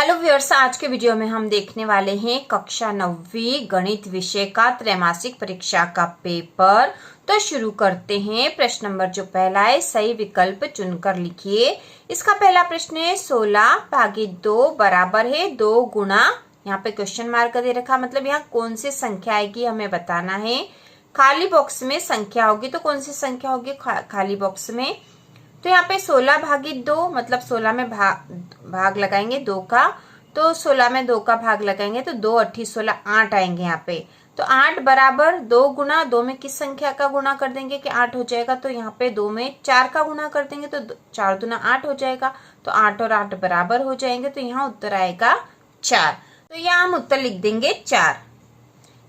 Hello viewers, आज के video में हम देखने वाले हैं कक्षा 9वीं गणित विषय का त्रैमासिक परीक्षा का पेपर। तो शुरू करते हैं। प्रश्न नंबर जो पहला है, सही विकल्प चुनकर लिखिए। इसका पहला प्रश्न है 16 भागे 2 बराबर है 2 गुना, यहाँ पे क्वेश्चन मार्क दे रखा, मतलब यहाँ कौन सी संख्या आएगी हमें बताना है। खाली बॉक्स में संख्या होगी तो कौन सी संख्या होगी खाली बॉक्स में। तो यहाँ पे 16 भागी 2 मतलब 16 में भाग लगाएंगे 2 का, तो 16 में 2 का भाग लगाएंगे तो 2 8 16 8 आएंगे यहाँ पे। तो 8 बराबर 2 गुना 2 में किस संख्या का गुना कर देंगे कि 8 हो जाएगा, तो यहाँ पे 2 में 4 का गुना कर देंगे तो 4 दूना 8 हो जाएगा। तो 8 और 8 बराबर हो जाएंगे, तो यहाँ उत्तर आएगा 4। तो यहाँ हम उत्तर लिख देंगे 4।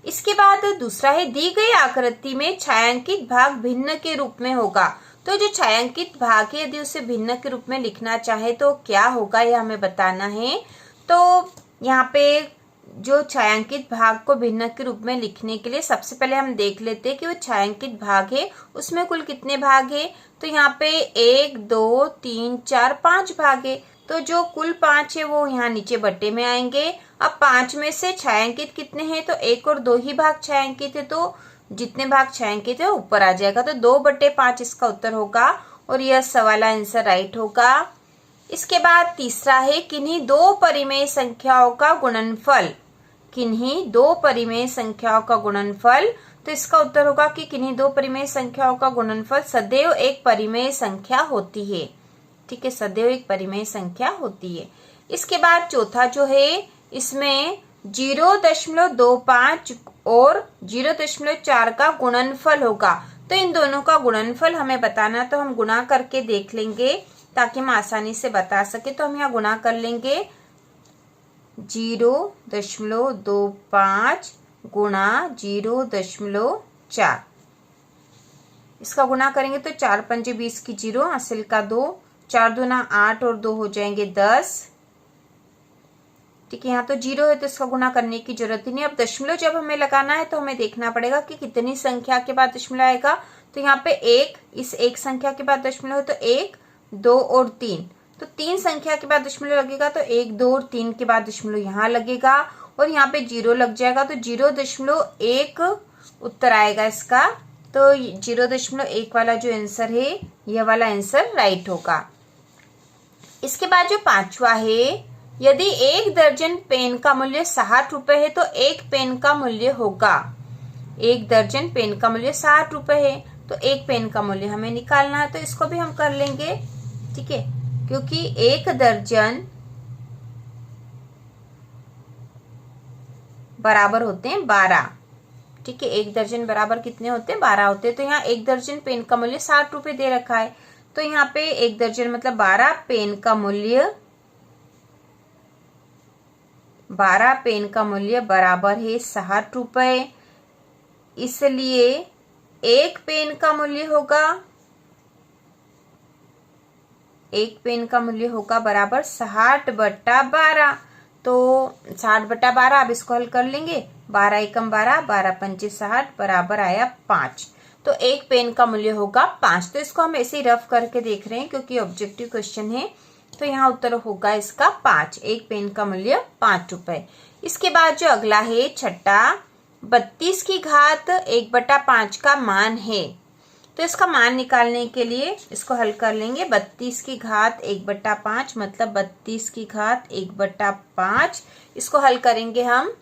इसके बाद दूसरा है, दी गई आकृति में छायांकित भाग भिन्न के रूप में होगा। तो जो छायांकित भाग है यदि उसे भिन्न के रूप में लिखना चाहे तो क्या होगा, यह हमें बताना है। तो यहाँ पे जो छायांकित भाग को भिन्न के रूप में लिखने के लिए सबसे पहले हम देख लेते हैं कि वो छायांकित भाग है उसमें कुल कितने भाग है। तो यहाँ पे 1 2 3 4 5 भाग है, तो जो कुल 5 है वो यहाँ नीचे बट्टे में आएंगे। अब 5 में से छायांकित कितने हैं, तो 1 और 2 ही भाग छायांकित है, तो जितने भाग छायांकित है ऊपर आ जाएगा। तो 2/5 इसका उत्तर होगा और यह सवाल आंसर राइट होगा। इसके बाद तीसरा है, किन्हीं दो परिमेय संख्याओं का गुणनफल। किन्हीं दो परिमेय संख्याओं का गुणनफल, तो इसका उत्तर होगा कि किन्हीं दो परिमेय संख्याओं का गुणनफल सदैव एक परिमेय संख्या होती है। ठीक है, सदैव एक परिमेय संख्या होती है। इसके बाद चौथा जो है, इसमें 0.25 और 0.4 का गुणनफल होगा। तो इन दोनों का गुणनफल हमें बताना, तो हम गुणा करके देख लेंगे ताकि हम आसानी से बता सके। तो हम यहाँ गुणा कर लेंगे 0.25 गुणा 0.4। इसका गुणा करेंगे तो 4 पंजे 20 की 0, हासिल का 2, 4 दूना 8 और 2 हो जाएंगे 10। ठीक है, यहाँ तो 0 है तो इसका गुणा करने की जरूरत ही नहीं। अब दशमलव जब हमें लगाना है तो हमें देखना पड़ेगा कि कितनी संख्या के बाद दशमलव आएगा। तो यहाँ पे 1, इस एक संख्या के बाद दशमलव है तो 1 2 और 3, तो 3 संख्या के बाद दशमलव लगेगा, तो 1 2 और 3 के बाद दशमलव यहाँ लगेगा और यहाँ पे 0 लग जाएगा, तो 0.1 उत्तर आएगा इसका। तो 0.1 वाला जो आंसर है यह वाला आंसर राइट होगा। इसके बाद जो पांचवा है, यदि 1 दर्जन पेन का मूल्य 60 रुपए है तो 1 पेन का मूल्य होगा। 1 दर्जन पेन का मूल्य 60 रुपए है, तो 1 पेन का मूल्य हमें निकालना है। तो इसको भी हम कर लेंगे, ठीक है, क्योंकि 1 दर्जन बराबर होते हैं 12। ठीक है, 1 दर्जन बराबर कितने होते हैं, 12 होते हैं। तो यहाँ 1 दर्जन पेन का मूल्य 60 रुपए दे रखा है, तो यहाँ पे 1 दर्जन मतलब 12 पेन का मूल्य, 12 पेन का मूल्य बराबर है 60 रुपए। इसलिए 1 पेन का मूल्य होगा, 1 पेन का मूल्य होगा बराबर 60/12। तो 60/12, अब इसको हल कर लेंगे। 12 एकम 12, 12 पंचे 60 बराबर आया 5। तो 1 पेन का मूल्य होगा 5। तो इसको हम ऐसे ही रफ करके देख रहे हैं क्योंकि ऑब्जेक्टिव क्वेश्चन है। तो यहाँ उत्तर होगा इसका 5। 1 पेन का मूल्य 5 रुपए। इसके बाद जो अगला है छठा, 32 की घात 1/5 का मान है। तो इसका मान निकालने के लिए इसको हल कर लेंगे। 32 की घात 1/5 मतलब 32 की घात 1/5, इसको हल करेंगे हम।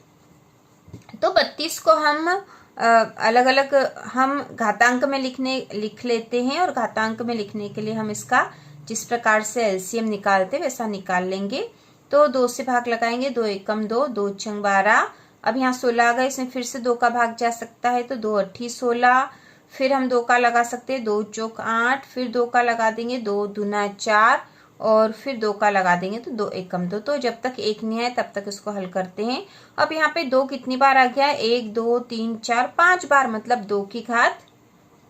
तो 32 को हम अलग अलग हम घातांक में लिख लेते हैं, और घातांक में लिखने के लिए हम इसका जिस प्रकार से एलसीएम निकालते हैं वैसा निकाल लेंगे। तो 2 से भाग लगाएंगे, 2 एकम 2, 2 छंग 12। अब यहाँ 16 आ गए, इसमें फिर से 2 का भाग जा सकता है, तो 2 8 16। फिर हम 2 का लगा सकते हैं, 2 चौक 8, फिर 2 का लगा देंगे, 2 दूना 4, और फिर 2 का लगा देंगे तो 2 एकम 2। तो जब तक 1 नहीं आए तब तक इसको हल करते हैं। अब यहाँ पे 2 कितनी बार आ गया, 1 2 3 4 5 बार, मतलब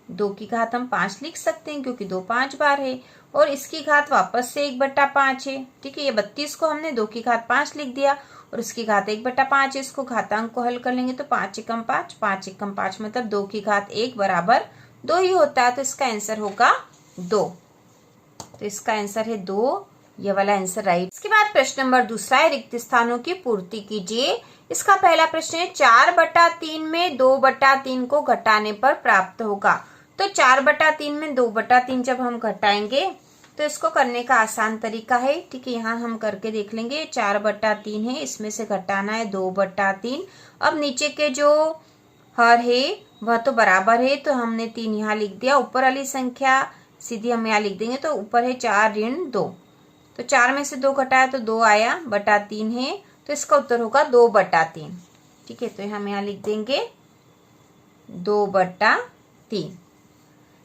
2 की घात हम 5 लिख सकते हैं क्योंकि 2 5 बार है, और इसकी घात वापस से 1/5 है। ठीक है, ये 32 को हमने 2 की घात 5 लिख दिया और इसकी घात 1/5 है। इसको घातांक को हल कर लेंगे तो 5 एकम 5, 5 एकम 5 मतलब 2 की घात 1 बराबर 2 ही होता है। तो इसका आंसर होगा 2। तो इसका आंसर है 2, ये वाला आंसर राइट। इसके बाद प्रश्न नंबर दूसरा है, रिक्त स्थानों की पूर्ति कीजिए। इसका पहला प्रश्न है 4/3 में 2/3 को घटाने पर प्राप्त होगा। तो 4/3 में 2/3 जब हम घटाएंगे तो इसको करने का आसान तरीका है, ठीक है। यहाँ हम करके देख लेंगे। 4/3 है, इसमें से घटाना है 2/3। अब नीचे के जो हर है वह तो बराबर है, तो हमने 3 यहाँ लिख दिया। ऊपर वाली संख्या सीधी हम यहाँ लिख देंगे, तो ऊपर है 4 ऋण 2। तो 4 में से 2 घटाया तो 2 आया, बटा 3 है, तो इसका उत्तर होगा 2/3, ठीक है। तो हम यहाँ लिख देंगे 2/3।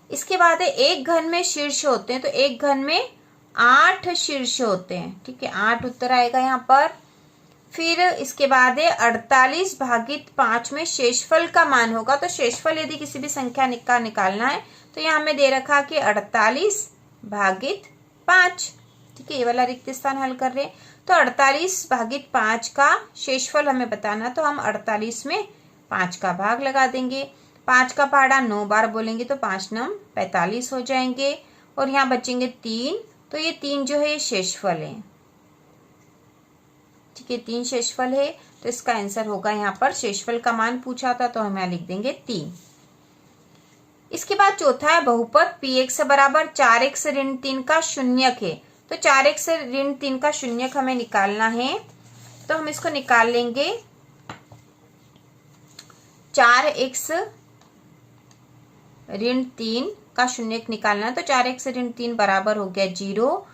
इसके बाद है, एक घन में शीर्ष होते हैं, तो एक घन में 8 शीर्ष होते हैं, ठीक है। 8 उत्तर आएगा यहाँ पर। फिर इसके बाद है 48/5 में शेषफल का मान होगा। तो शेषफल यदि किसी भी संख्या का निकालना है तो यहाँ हमें दे रखा कि 48/5, ठीक है। ये वाला रिक्त स्थान हल कर रहे हैं। तो 48/5 का शेषफल हमें बताना, तो हम 48 में 5 का भाग लगा देंगे। 5 का पहाड़ा 9 बार बोलेंगे तो 5 9 45 हो जाएंगे, और यहाँ बचेंगे 3। तो ये 3 जो है शेषफल है, ठीक है। 3 शेषफल है, तो इसका आंसर होगा यहाँ पर, शेषफल का मान पूछा था तो हम यहाँ लिख देंगे 3। इसके बाद चौथा है, बहुपद px बराबर 4x ऋण 3 का शून्यक है। तो 4x ऋण 3 का शून्यक हमें निकालना है, तो हम इसको निकाल लेंगे। 4x ऋण 3 का शून्यक निकालना है, तो 4x ऋण 3 बराबर हो गया 0।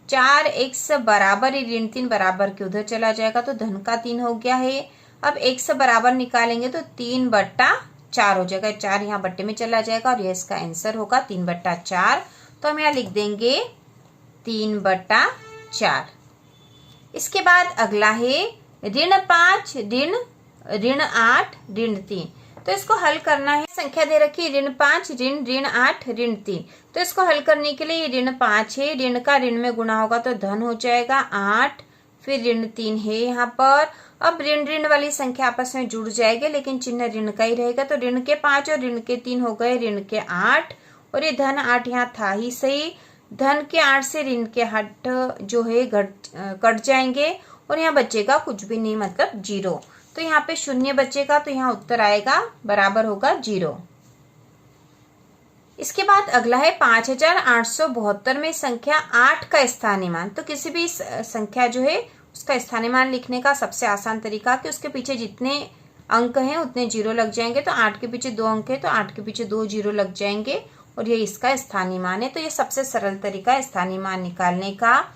4x बराबर ऋण 3 बराबर के उधर चला जाएगा, तो धन का 3 हो गया है। अब x बराबर निकालेंगे तो 3/4 हो जाएगा, 4 यहाँ बट्टे में चला जाएगा, और यह इसका आंसर होगा 3/4। तो हम यहाँ लिख देंगे 3/4। इसके बाद अगला है ऋण 5 ऋण 8 ऋण 3। तो इसको हल करना है। संख्या दे रखी है ऋण 5 ऋण 8 ऋण 3। तो इसको हल करने के लिए ऋण 5 है, ऋण का ऋण में गुणा होगा तो धन हो जाएगा 8। फिर ऋण 3 है यहाँ पर। अब ऋण वाली संख्या आपस में जुड़ जाएगी, लेकिन चिन्ह ऋण का ही रहेगा। तो ऋण के 5 और ऋण के 3 हो गए ऋण के 8, और ये धन 8 यहाँ था ही सही। धन के 8 से ऋण के 8 जो है कट जाएंगे, और यहाँ बचेगा कुछ भी नहीं, मतलब 0। तो यहाँ पे 0 बचेगा, तो यहाँ उत्तर आएगा बराबर होगा 0। इसके बाद अगला है 5872 में संख्या 8 का स्थानीय मान। तो किसी भी संख्या जो है उसका स्थानीय मान लिखने का सबसे आसान तरीका कि उसके पीछे जितने अंक हैं उतने 0 लग जाएंगे। तो 8 के पीछे 2 अंक है, तो 8 के पीछे 2 0 लग जाएंगे, और ये इसका स्थानीय मान है। तो ये सबसे सरल तरीका है स्थानीय मान निकालने का।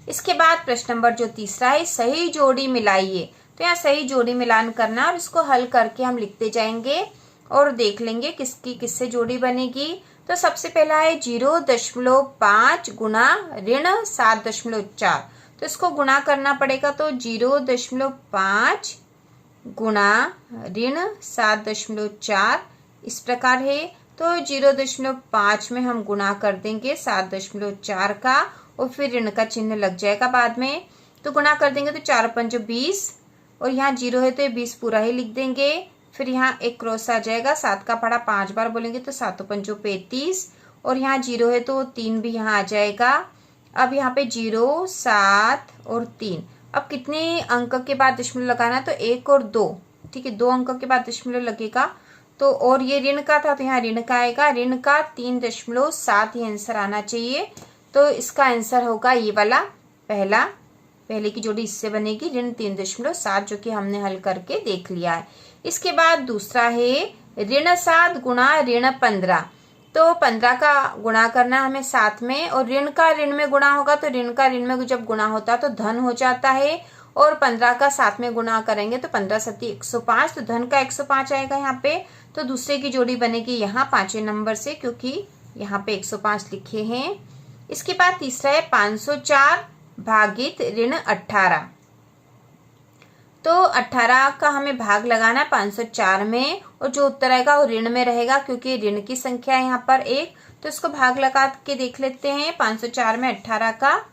इसके बाद प्रश्न नंबर जो तीसरा है, सही जोड़ी मिलाइए। तो यहाँ सही जोड़ी मिलान करना, और इसको हल करके हम लिखते जाएंगे और देख लेंगे किसकी किससे जोड़ी बनेगी। तो सबसे पहला है 0.5 गुना ऋण 7.4। तो इसको गुणा करना पड़ेगा, तो 0.5 गुणा ऋण 7.4 इस प्रकार है। तो 0.5 में हम गुणा कर देंगे 7.4 का, और फिर ऋण का चिन्ह लग जाएगा बाद में। तो गुणा कर देंगे तो 4 5 20, और यहाँ 0 है तो ये 20 पूरा ही लिख देंगे। फिर यहाँ एक क्रॉस आ जाएगा, 7 का पहाड़ा 5 बार बोलेंगे तो 7 5 35, और यहाँ 0 है तो 3 भी यहाँ आ जाएगा। अब यहाँ पे 0 7 और 3। अब कितने अंक के बाद दशमलव लगाना, तो 1 और 2, ठीक है। 2 अंक के बाद दशमलव लगेगा, तो और ये ऋण का था तो यहाँ ऋण का आएगा। ऋण का 3.7 ही आंसर आना चाहिए। तो इसका आंसर होगा ये वाला पहले की जोड़ी इससे बनेगी ऋण 3.7, जो कि हमने हल करके देख लिया है। इसके बाद दूसरा है ऋण 7 गुणा ऋण 15। तो 15 का गुणा करना हमें 7 में, और ऋण का ऋण में गुणा होगा तो ऋण का ऋण में जब गुणा होता है तो धन हो जाता है, और 15 का 7 में गुणा करेंगे तो 15 7 105, तो धन का 105 आएगा यहाँ पे। तो दूसरे की जोड़ी बनेगी यहाँ 5वें नंबर से, क्योंकि यहाँ पे 105 लिखे हैं। इसके बाद तीसरा है 504 भागित ऋण 18। तो 18 का हमें भाग लगाना 504 में, और जो उत्तर आएगा वो ऋण में रहेगा, क्योंकि ऋण की संख्या है यहाँ पर 1। तो इसको भाग लगा के देख लेते हैं 504 में 18 का।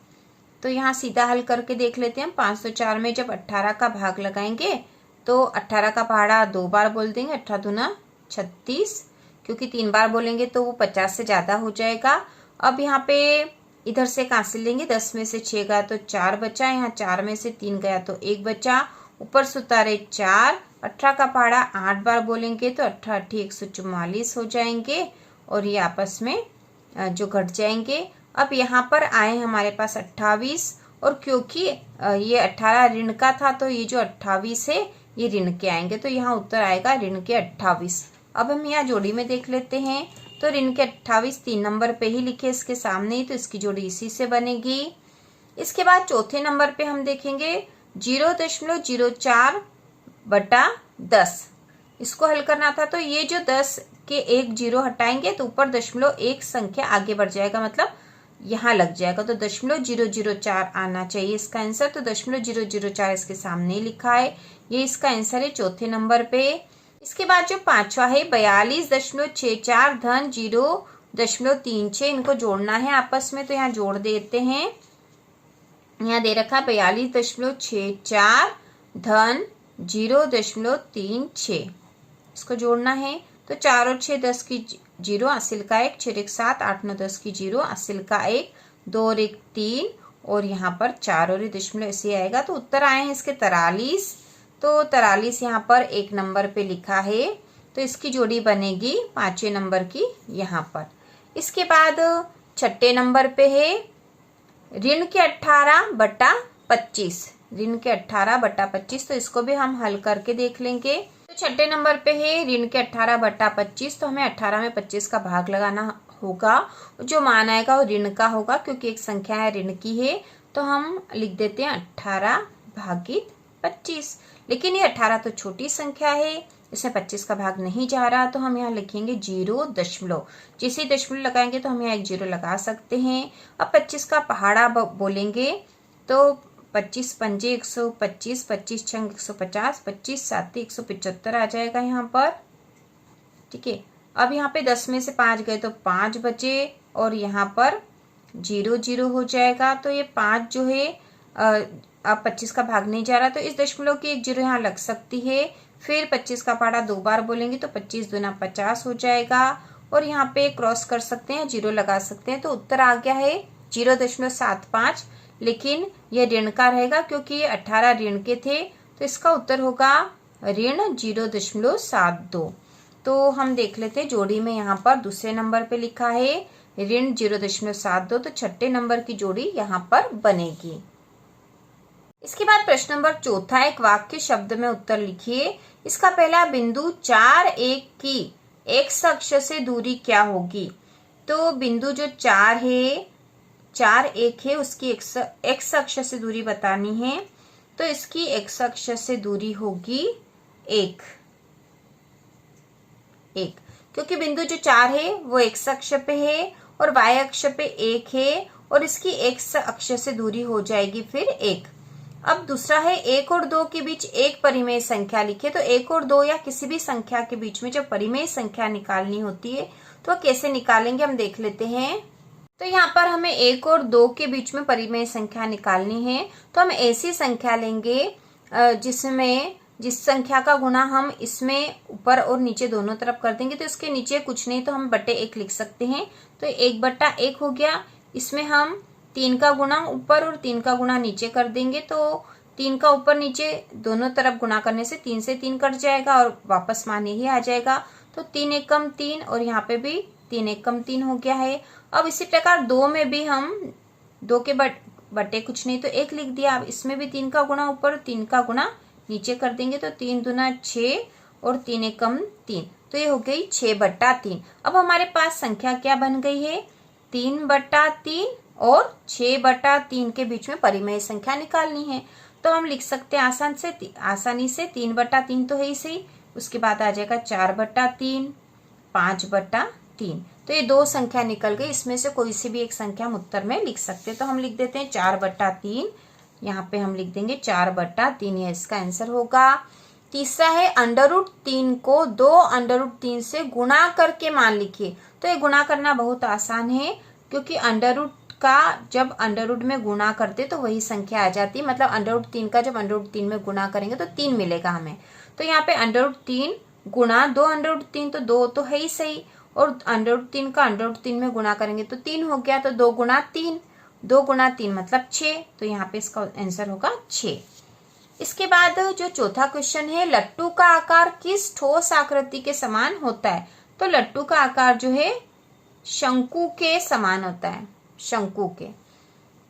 तो यहाँ सीधा हल करके देख लेते हैं। 504 में जब 18 का भाग लगाएंगे तो 18 का पहाड़ा 2 बार बोल देंगे, 18 दूना 36, क्योंकि 3 बार बोलेंगे तो वो 50 से ज्यादा हो जाएगा। अब यहाँ पे इधर से एक हासिल लेंगे, 10 में से 6 गया तो 4 बचा, यहाँ 4 में से 3 गया तो 1 बचा, ऊपर सुतारे 4, 18 का पहाड़ा 8 बार बोलेंगे तो 18 144 हो जाएंगे और ये आपस में जो घट जाएंगे। अब यहाँ पर आए हमारे पास 28 और क्योंकि ये 18 ऋण का था तो ये जो 28 है ये ऋण के आएंगे, तो यहाँ उत्तर आएगा ऋण के 28। अब हम यहाँ जोड़ी में देख लेते हैं, तो ऋण के 28 3 नंबर पे ही लिखे इसके सामने ही, तो इसकी जोड़ी इसी से बनेगी। इसके बाद चौथे नंबर पे हम देखेंगे 0.04 बटा 10, इसको हल करना था। तो ये जो 10 के एक 0 हटाएंगे तो ऊपर 0.1 संख्या आगे बढ़ जाएगा, मतलब यहाँ लग जाएगा, तो 0.004 आना चाहिए इसका आंसर। तो 0.004 इसके सामने लिखा है, ये इसका आंसर है चौथे नंबर पे। इसके बाद जो पांचवा है 42.64 धन 0.36, इनको जोड़ना है आपस में, तो यहाँ जोड़ देते हैं। यहाँ दे रखा 42.64 धन 0.36, इसको जोड़ना है। तो 4 और 6 10 की 0, हासिल का 1, 6 1 7, 8 9 10 की 0, हासिल का 1, 2 और 1 3 और यहाँ पर 4 और 1 दशमलव ऐसे आएगा। तो उत्तर आए हैं इसके 43। तो 43 यहाँ पर 1 नंबर पे लिखा है, तो इसकी जोड़ी बनेगी 5वें नंबर की यहाँ पर। इसके बाद छठे नंबर पे है ऋण के 18 बटा 25, ऋण के 18 बटा 25, तो इसको भी हम हल करके देख लेंगे। तो छठे नंबर पे है ऋण के 18 बटा 25, तो हमें 18 में 25 का भाग लगाना होगा, जो मान आएगा वो ऋण का होगा, क्योंकि एक संख्या है ऋण की है, तो हम लिख देते हैं 18 भागित 25। लेकिन ये 18 तो छोटी संख्या है, इसमें 25 का भाग नहीं जा रहा, तो हम यहाँ लिखेंगे 0 जैसे ही दशमलव लगाएंगे तो हम यहाँ एक 0 लगा सकते हैं। अब 25 का पहाड़ा बोलेंगे तो 25 पंजे 125, 25 छंग 150, 25 सात 175 आ जाएगा यहाँ पर। ठीक है, अब यहाँ पे 10 में से 5 गए तो 5 बचे और यहाँ पर 0 0 हो जाएगा। तो ये 5 जो है अब 25 का भाग नहीं जा रहा, तो इस दशमलव की एक 0 यहाँ लग सकती है। फिर 25 का पहाड़ा 2 बार बोलेंगे तो 25 दूना 50 हो जाएगा और यहाँ पे क्रॉस कर सकते हैं, 0 लगा सकते हैं। तो उत्तर आ गया है 0.75, लेकिन यह ऋण का रहेगा क्योंकि ये 18 ऋण के थे, तो इसका उत्तर होगा ऋण 0.72। तो हम देख लेते हैं जोड़ी में, यहाँ पर दूसरे नंबर पे लिखा है ऋण 0.72, तो छठे नंबर की जोड़ी यहाँ पर बनेगी। इसके बाद प्रश्न नंबर चौथा, एक वाक्य शब्द में उत्तर लिखिए। इसका पहला बिंदु 4 1 की एक्स अक्ष से दूरी क्या होगी? तो बिंदु जो 4 है, 4 1 है, उसकी एक्स अक्ष से दूरी बतानी है, तो इसकी एक्स अक्ष से दूरी होगी 1, क्योंकि बिंदु जो 4 है वो एक्स अक्ष पे है और वाई अक्ष पे 1 है और इसकी एक्स अक्ष से दूरी हो जाएगी फिर 1। अब दूसरा है 1 और 2 के बीच एक परिमेय संख्या लिखे। तो 1 और 2 या किसी भी संख्या के बीच में जब परिमेय संख्या निकालनी होती है तो कैसे निकालेंगे हम देख लेते हैं। तो यहाँ पर हमें 1 और 2 के बीच में परिमेय संख्या निकालनी है, तो हम ऐसी संख्या लेंगे जिस संख्या का गुणा हम इसमें ऊपर और नीचे दोनों तरफ कर देंगे, तो इसके नीचे कुछ नहीं तो हम बटे 1 लिख सकते हैं। तो 1/1 हो गया, इसमें हम 3 का गुणा ऊपर और 3 का गुणा नीचे कर देंगे, तो 3 का ऊपर नीचे दोनों तरफ गुणा करने से 3 से 3 कट जाएगा और वापस मान ही आ जाएगा। तो 3 एकम 3 और यहाँ पे भी 3 एकम 3 हो गया है। अब इसी प्रकार 2 में भी हम 2 के बटे कुछ नहीं तो 1 लिख दिया। अब इसमें भी 3 का गुणा ऊपर और 3 का गुणा नीचे कर देंगे, तो 3 दूना 6 और 3 एकम 3, तो ये हो गई 6/3। अब हमारे पास संख्या क्या बन गई है? 3/3 और 6/3 के बीच में परिमेय संख्या निकालनी है, तो हम लिख सकते हैं आसानी से 3/3 तो है ही सही, उसके बाद आ जाएगा 4/3, 5/3। तो ये 2 संख्या निकल गई, इसमें से कोई सी भी एक संख्या हम उत्तर में लिख सकते हैं। तो हम लिख देते हैं 4/3, यहाँ पे हम लिख देंगे 4/3, ये इसका आंसर होगा। तीसरा है √3 को 2√3 से गुणा करके मान लिखिए। तो ये गुणा करना बहुत आसान है, क्योंकि अंडर का जब अंडर में गुणा करते तो वही संख्या आ जाती, मतलब √3 का जब √3 में गुणा करेंगे तो 3 मिलेगा हमें। तो यहाँ पे √3 गुणा 2√3, तो 2 तो है ही सही, और √3 का √3 में गुणा करेंगे तो 3 हो गया, तो 2 गुणा 3, 2 गुना 3 मतलब 6, तो यहाँ पे इसका आंसर होगा 6। इसके बाद जो चौथा क्वेश्चन है, लट्टू का आकार किस ठोस आकृति के समान होता है? तो लट्टू का आकार जो है शंकु के समान होता है, शंकु के।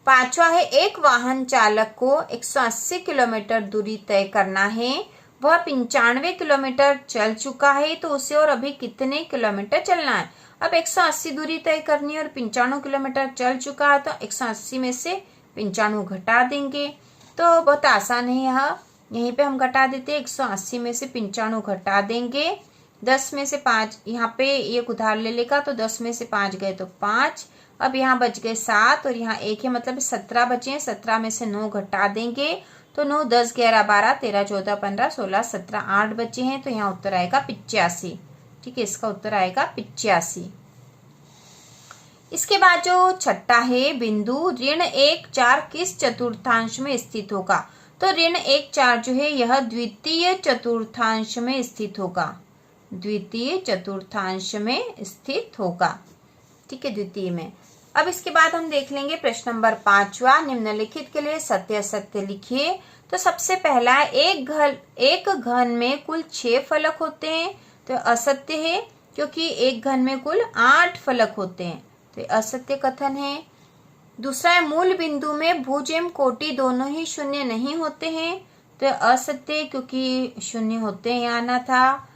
पांचवा है, एक वाहन चालक को 180 किलोमीटर दूरी तय करना है, वह 95 किलोमीटर चल चुका है, तो उसे और अभी कितने किलोमीटर चलना है? अब 180 दूरी तय करनी है और 95 किलोमीटर चल चुका है, तो 180 में से 95 घटा देंगे, तो बहुत आसान है। यहीं पे हम घटा देते हैं, 180 में से 95 घटा देंगे, 10 में से 5, यहाँ पे एक उधार ले लेगा तो 10 में से 5 गए तो 5, अब यहाँ बच गए 7 और यहाँ 1 है, मतलब 17 बचे हैं, 17 में से 9 घटा देंगे तो 9, 10, 11, 12, 13, 14, 15, 16, 17, 8 बचे हैं, तो यहाँ उत्तर आएगा 85। ठीक है, इसका उत्तर आएगा 85। इसके बाद जो छठा है बिंदु, ऋण 1, 4 किस चतुर्थांश में स्थित होगा? तो ऋण 1, 4 जो है यह द्वितीय चतुर्थांश में स्थित होगा, द्वितीय चतुर्थांश में स्थित होगा। ठीक है, द्वितीय में। अब इसके बाद हम देख लेंगे प्रश्न नंबर 5वां, निम्नलिखित के लिए सत्य असत्य लिखिए। तो सबसे पहला है, एक घन में कुल 6 फलक होते हैं, तो असत्य है, क्योंकि एक घन में कुल 8 फलक होते हैं, तो असत्य कथन है। दूसरा है, मूल बिंदु में भुज एवं कोटि दोनों ही शून्य नहीं होते हैं, तो असत्य, क्योंकि शून्य होते हैं, यहाँ आना था।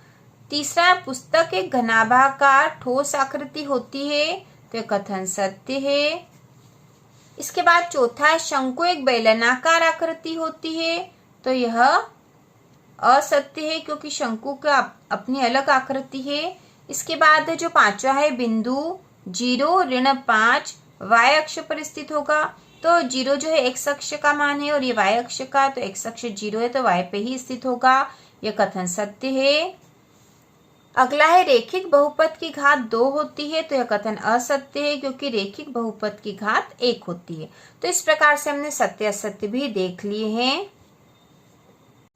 तीसरा, पुस्तक एक घनाभाकार ठोस आकृति होती है, तो कथन सत्य है। इसके बाद चौथा है, शंकु एक बेलनाकार आकृति होती है, तो यह असत्य है, क्योंकि शंकु का अपनी अलग आकृति है। इसके बाद जो पांचवा है, बिंदु 0, ऋण 5 y अक्ष पर स्थित होगा, तो 0 जो है x अक्ष का मान है और ये y अक्ष का, तो x अक्ष 0 है तो y पे ही स्थित होगा, यह कथन सत्य है। अगला है, रेखिक बहुपद की घात 2 होती है, तो यह कथन असत्य है, क्योंकि रेखिक बहुपद की घात 1 होती है। तो इस प्रकार से हमने सत्य असत्य भी देख लिए हैं।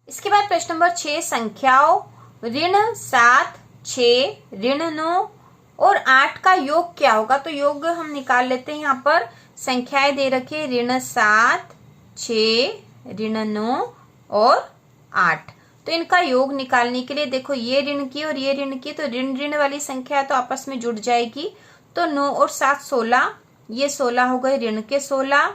इसके बाद प्रश्न नंबर 6, संख्याओं ऋण 7, 6, ऋण 9 और 8 का योग क्या होगा? तो योग हम निकाल लेते हैं। यहाँ पर संख्याएं दे रखी है, ऋण 7, 6, ऋण 9 और 8। तो इनका योग निकालने के लिए देखो, ये ऋण की और ये ऋण की, तो ऋण ऋण वाली संख्या तो आपस में जुड़ जाएगी, तो 9 और 7 16, ये 16 हो गए, ऋण के 16,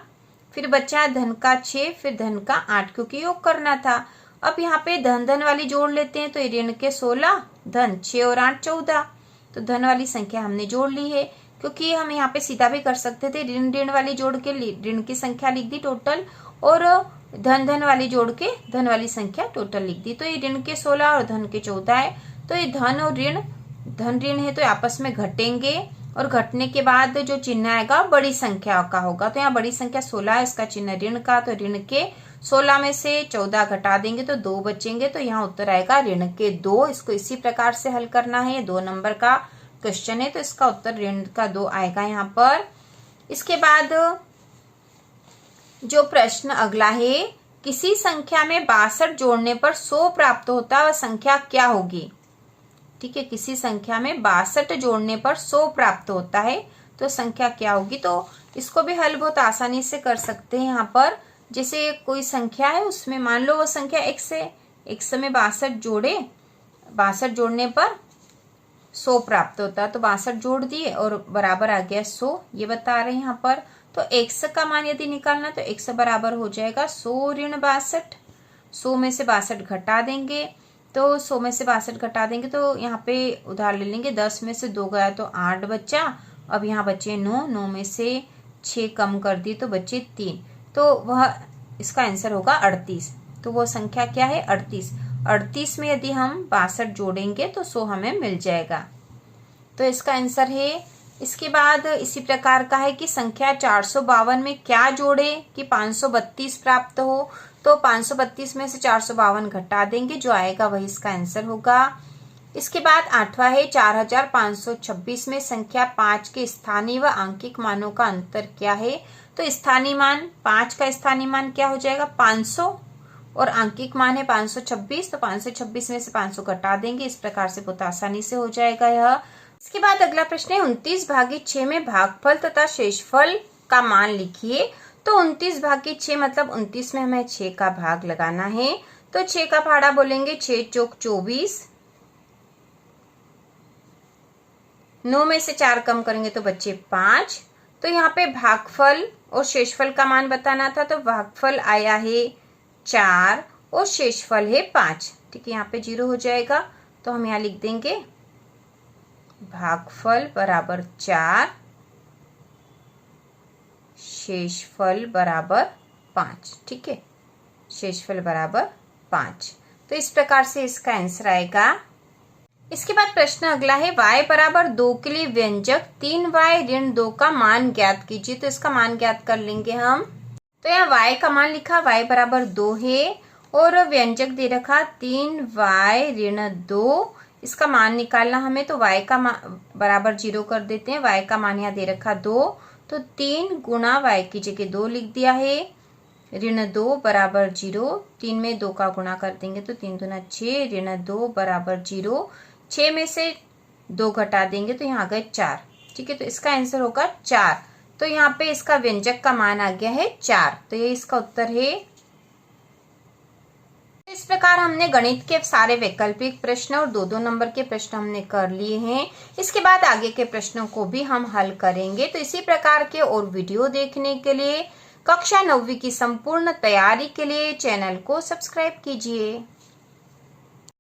फिर बचा धन का 6, फिर धन का 8, क्योंकि योग करना था। अब यहाँ पे धन धन वाली जोड़ लेते हैं, तो ऋण के 16, धन 6 और 8 14, तो धन वाली संख्या हमने जोड़ ली है, क्योंकि हम यहाँ पे सीधा भी कर सकते थे, ऋण ऋण वाली जोड़ के ऋण की संख्या लिख दी टोटल, और धन धन वाली जोड़ के धन वाली संख्या टोटल लिख दी। तो ये ऋण के 16 और धन के 14 है, तो ये धन और धन ऋण है, तो आपस में घटेंगे, और घटने के बाद जो चिन्ह आएगा बड़ी संख्या का होगा। तो यहाँ बड़ी संख्या 16 है, इसका चिन्ह ऋण का, तो ऋण के 16 में से 14 घटा देंगे तो 2 बचेंगे, तो यहाँ उत्तर आएगा ऋण के 2। इसको इसी प्रकार से हल करना है, ये 2 नंबर का क्वेश्चन है, तो इसका उत्तर ऋण का 2 आएगा यहाँ पर। इसके बाद जो प्रश्न अगला है, किसी संख्या में 62 जोड़ने पर 100 प्राप्त होता है, वह संख्या क्या होगी? ठीक है, किसी संख्या में 62 जोड़ने पर 100 प्राप्त होता है, तो संख्या क्या होगी? तो इसको भी हल बहुत आसानी से कर सकते हैं। यहाँ पर जैसे कोई संख्या है, उसमें मान लो वो संख्या x है, x में 62 जोड़े, 62 जोड़ने पर 100 प्राप्त होता है, तो 62 जोड़ दिए और बराबर आ गया 100, ये बता रहे हैं यहाँ पर। तो x का मान यदि निकालना, तो x बराबर हो जाएगा 100 ऋण 62, 100 में से 62 घटा देंगे, तो 100 में से 62 घटा देंगे, तो यहाँ पे उधार ले लेंगे, 10 में से 2 गया तो 8 बचा, अब यहाँ बचे 9, 9 में से 6 कम कर दी तो बचे 3, तो वह इसका आंसर होगा 38। तो वो संख्या क्या है? 38। 38 में यदि हम 62 जोड़ेंगे तो 100 हमें मिल जाएगा, तो इसका आंसर है। इसके बाद इसी प्रकार का है कि संख्या 452 में क्या जोड़े कि 532 प्राप्त हो, तो 532 में से 452 घटा देंगे, जो आएगा वही इसका आंसर होगा। इसके बाद 8वां है, 4526 में संख्या 5 के स्थानीय व आंकिक मानों का अंतर क्या है? तो स्थानीय मान 5 का स्थानीय मान क्या हो जाएगा? 500, और आंकिक मान है 526, तो 526 में से 500 घटा देंगे, इस प्रकार से बहुत आसानी से हो जाएगा यह। इसके बाद अगला प्रश्न है, 29/6 में भागफल तथा शेषफल का मान लिखिए। तो 29 भाग की 6 मतलब 29 में हमें 6 का भाग लगाना है। तो 6 का फाड़ा बोलेंगे 6 चौक 24, 9 में से 4 कम करेंगे तो बच्चे 5। तो यहाँ पे भागफल और शेषफल का मान बताना था, तो भागफल आया है 4 और शेषफल है 5। ठीक है, यहाँ पे 0 हो जाएगा। तो हम यहाँ लिख देंगे भागफल बराबर 4, शेषफल बराबर 5। ठीक है, शेषफल बराबर 5। तो इस प्रकार से इसका आंसर आएगा। इसके बाद प्रश्न अगला है y बराबर 2 के लिए व्यंजक 3y ऋण 2 का मान ज्ञात कीजिए। तो इसका मान ज्ञात कर लेंगे हम। तो यहाँ y का मान लिखा, y बराबर 2 है और व्यंजक दे रखा 3y ऋण 2। इसका मान निकालना हमें, तो y का बराबर 0 कर देते हैं। y का मान यहाँ दे रखा 2, तो 3 गुणा y की जगह 2 लिख दिया है। ऋण 2 बराबर 0, 3 में 2 का गुणा कर देंगे तो 3 दूना 6, ऋण 2 बराबर 0, 6 में से 2 घटा देंगे तो यहाँ आ गए 4। ठीक है, तो इसका आंसर होगा 4। तो यहाँ पे इसका व्यंजक का मान आ गया है 4। तो ये इसका उत्तर है। इस प्रकार हमने गणित के सारे वैकल्पिक प्रश्न और 2-2 नंबर के प्रश्न हमने कर लिए हैं। इसके बाद आगे के प्रश्नों को भी हम हल करेंगे। तो इसी प्रकार के और वीडियो देखने के लिए, कक्षा 9वीं की संपूर्ण तैयारी के लिए चैनल को सब्सक्राइब कीजिए।